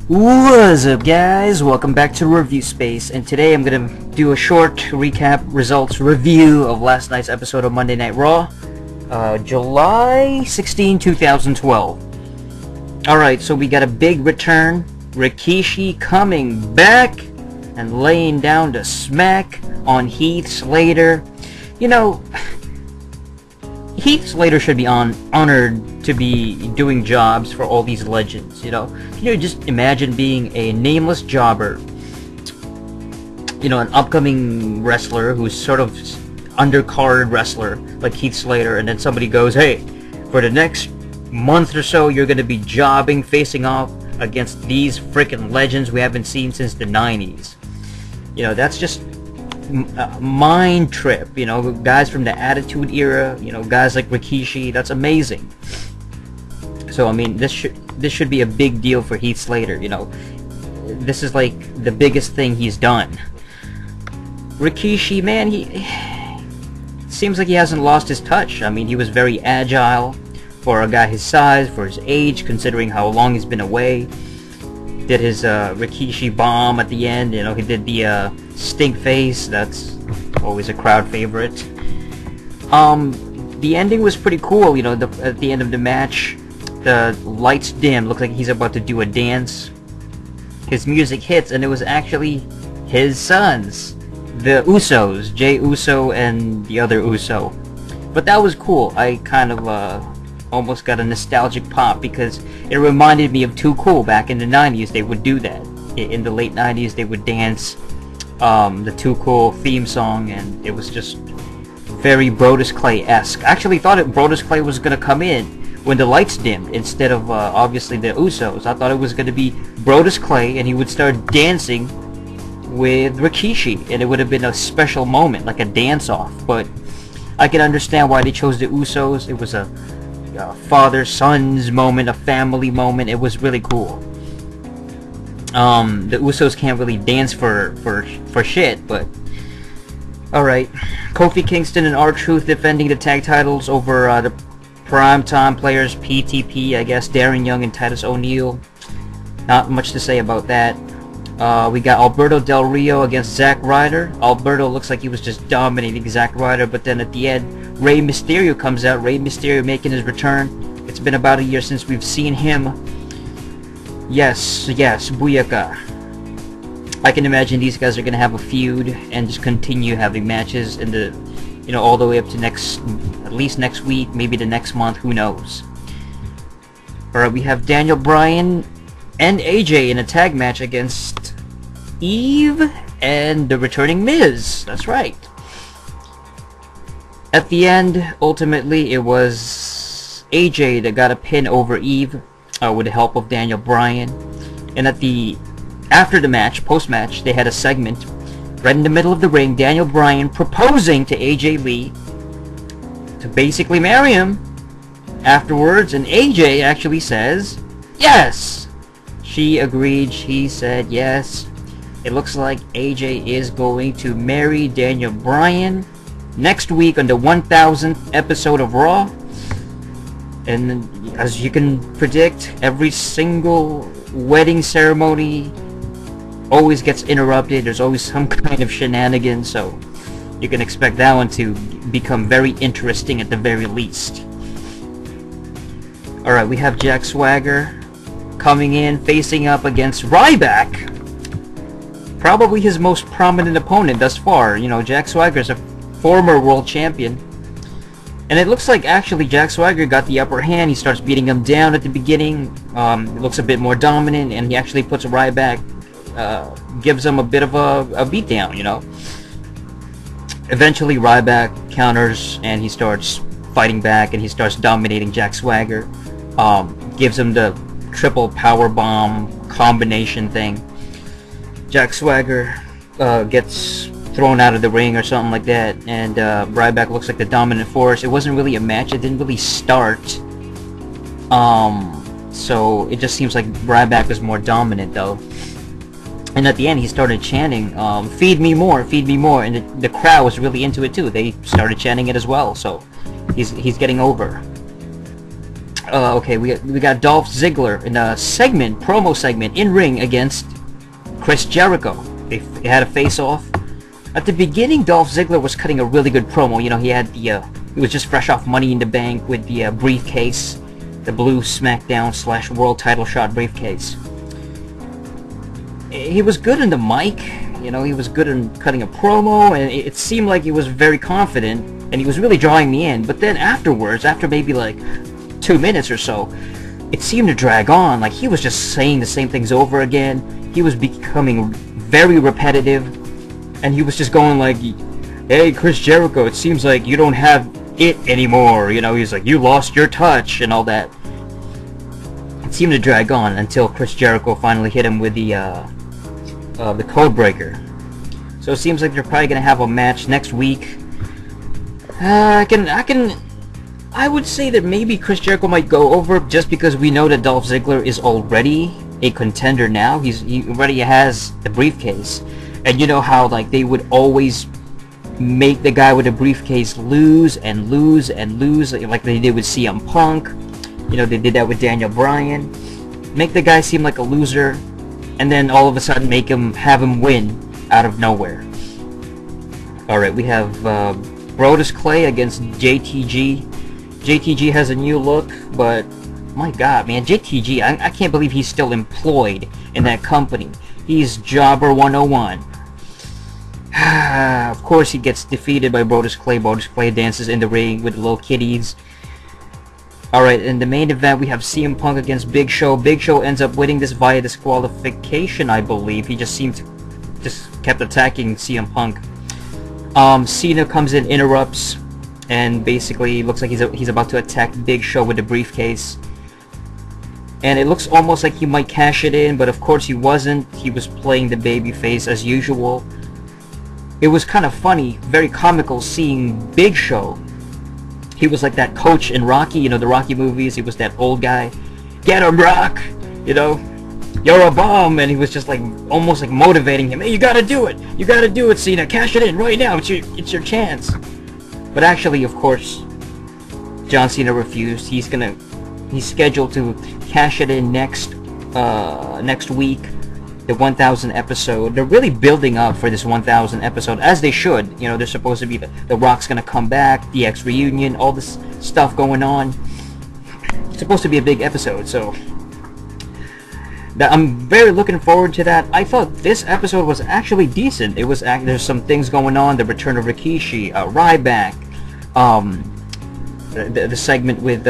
What's up, guys? Welcome back to ReviewSpace, and today I'm gonna do a short recap results review of last night's episode of Monday Night Raw, July 16, 2012. Alright, so we got a big return. Rikishi coming back and laying down the smack on Heath Slater. You know, Heath Slater should be honored to be doing jobs for all these legends, you know? Just imagine being a nameless jobber, you know, an upcoming wrestler who's sort of undercard wrestler like Heath Slater, and then somebody goes, hey, for the next month or so you're gonna be jobbing, facing off against these freaking legends we haven't seen since the 90s. You know, that's just a mind trip, you know, guys from the Attitude Era, you know, guys like Rikishi. That's amazing. So I mean, this should be a big deal for Heath Slater, you know. This is like the biggest thing he's done. Rikishi, man, he seems like he hasn't lost his touch. I mean, he was very agile for a guy his size, for his age, considering how long he's been away. Did his Rikishi bomb at the end, you know, he did the stink face. That's always a crowd favorite. The ending was pretty cool, you know. At the end of the match, the lights dim, looked like he's about to do a dance. His music hits, and it was actually his sons, the Usos, Jey Uso and the other Uso. But that was cool. I kind of almost got a nostalgic pop because it reminded me of Too Cool back in the 90s. They would do that. In the late 90s, they would dance the Too Cool theme song, and it was just very Brodus Clay-esque. I actually thought Brodus Clay was going to come in when the lights dimmed instead of obviously the Usos. I thought it was going to be Brodus Clay and he would start dancing with Rikishi, and it would have been a special moment, like a dance-off. But I can understand why they chose the Usos. It was a father-son's moment, a family moment. It was really cool. The Usos can't really dance for shit, but alright. Kofi Kingston and R-Truth defending the tag titles over the primetime players, PTP, I guess, Darren Young and Titus Oneil. Not much to say about that. We got Alberto Del Rio against Zack Ryder. Alberto looks like he was just dominating Zack Ryder, but then at the end, Rey Mysterio comes out. Rey Mysterio making his return. It's been about a year since we've seen him. Yes, booyaka. I can imagine these guys are gonna have a feud and just continue having matches in the, you know, all the way up to at least next week, maybe the next month, who knows. Alright, we have Bryan and AJ in a tag match against Eve and the returning Miz. That's right. At the end, ultimately, it was AJ that got a pin over Eve with the help of Bryan. And after the match, post-match, they had a segment right in the middle of the ring. Bryan proposing to AJ Lee to basically marry him afterwards, and AJ actually says yes. She agreed. She said yes. It looks like AJ is going to marry Bryan next week on the 1000th episode of Raw. And as you can predict, every single wedding ceremony always gets interrupted. There's always some kind of shenanigans, so you can expect that one to become very interesting at the very least. Alright, we have Jack Swagger coming in, facing up against Ryback. Probably his most prominent opponent thus far. You know, Jack Swagger's a former world champion. And it looks like actually Jack Swagger got the upper hand. He starts beating him down at the beginning. It looks a bit more dominant, and he actually puts Ryback, gives him a bit of a beatdown, you know. Eventually Ryback counters, and he starts fighting back, and he starts dominating Jack Swagger. Gives him the triple power bomb combination thing. Jack Swagger gets thrown out of the ring or something like that, and Ryback looks like the dominant force. It wasn't really a match. It didn't really start. So it just seems like Ryback was more dominant though. And at the end he started chanting, feed me more, and the crowd was really into it too. They started chanting it as well, so he's getting over. Okay, we got Dolph Ziggler in a promo segment in ring against Chris Jericho. They had a face-off. At the beginning, Dolph Ziggler was cutting a really good promo. You know, he had the he was just fresh off Money in the Bank with the briefcase, the blue SmackDown / World Title shot briefcase. He was good in the mic. You know, he was good in cutting a promo, and it seemed like he was very confident, and he was really drawing me in. But then afterwards, after maybe like 2 minutes or so, it seemed to drag on. Like, he was just saying the same things over again. He was becoming very repetitive, and he was just going like, "Hey, Chris Jericho, it seems like you don't have it anymore." You know, he's like, "You lost your touch," and all that. It seemed to drag on until Chris Jericho finally hit him with the code breaker. So it seems like they're probably gonna have a match next week. I would say that maybe Chris Jericho might go over, just because we know that Dolph Ziggler is already a contender now. He already has the briefcase, and you know how like they would always make the guy with the briefcase lose and lose and lose, like they did with CM Punk. You know, they did that with Daniel Bryan. Make the guy seem like a loser, and then all of a sudden have him win out of nowhere. All right, we have Brodus Clay against JTG. JTG has a new look, but my god, man, JTG, I can't believe he's still employed in that company. He's Jobber 101. Of course, he gets defeated by Brodus Clay. Brodus Clay dances in the ring with the little kitties. Alright, in the main event, we have CM Punk against Big Show. Big Show ends up winning this via disqualification, I believe. He just kept attacking CM Punk. Cena comes in, interrupts, and basically looks like he's about to attack Big Show with the briefcase. And it looks almost like he might cash it in, but of course he wasn't. He was playing the babyface as usual. It was kind of funny, very comical, seeing Big Show. He was like that coach in Rocky, you know, the Rocky movies. He was that old guy. "Get him, Rock!" You know, "You're a bomb!" And he was just like, almost like motivating him. "Hey, you gotta do it! You gotta do it, Cena! Cash it in right now! It's your chance!" But actually, of course, John Cena refused. He's scheduled to cash it in next week, the 1000 episode. They're really building up for this 1000 episode, as they should. You know, they're supposed to be the Rock's gonna come back, DX reunion, all this stuff going on. It's supposed to be a big episode, so I'm very looking forward to that. I thought this episode was actually decent. There's some things going on. The return of Rikishi, ryback, the segment with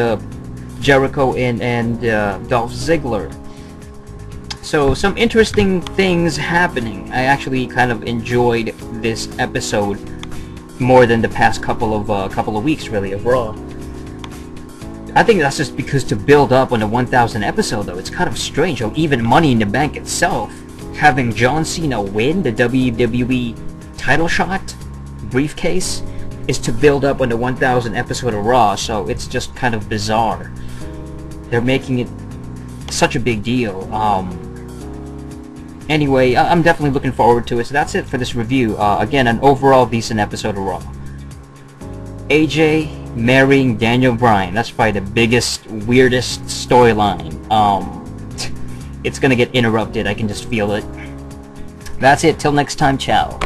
Jericho and Dolph Ziggler. So some interesting things happening. I actually kind of enjoyed this episode more than the past couple of weeks, really, of Raw. I think that's just because to build up on the 1000 episode, though, it's kind of strange how even Money in the Bank itself, having John Cena win the WWE title shot briefcase, is to build up on the 1000 episode of Raw. So it's just kind of bizarre. They're making it such a big deal. Anyway, I'm definitely looking forward to it. So that's it for this review. Again, an overall decent episode of Raw. AJ marrying Daniel Bryan. That's probably the biggest, weirdest storyline. It's gonna get interrupted. I can just feel it. That's it. Till next time. Ciao.